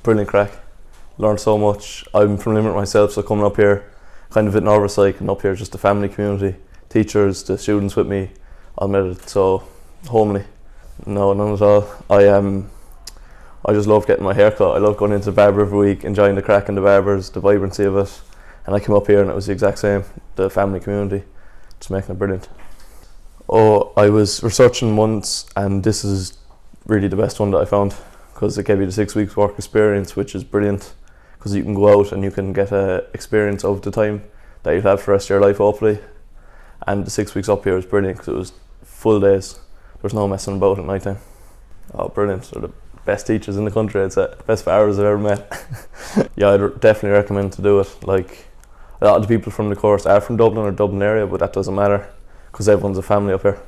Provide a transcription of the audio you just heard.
Brilliant crack. Learned so much. I'm from Limerick myself, so coming up here, kind of a bit nervous, like, and up here just a family community, teachers, the students with me, I made it so homely. No, none at all. I just love getting my hair cut. I love going into the barber every week, enjoying the crack and the barbers, the vibrancy of it. And I came up here and it was the exact same, the family community, just making it brilliant. Oh, I was researching once, and this is really the best one that I found, because it gave you the 6 weeks work experience, which is brilliant, because you can go out and you can get a experience of the time that you'll have for the rest of your life, hopefully. And the 6 weeks up here was brilliant, because it was full days. There was no messing about at night time. Oh, brilliant. They're the best teachers in the country, I'd say. Best barbers I've ever met. Yeah, I'd definitely recommend to do it. Like, a lot of the people from the course are from Dublin or Dublin area, but that doesn't matter, because everyone's a family up here.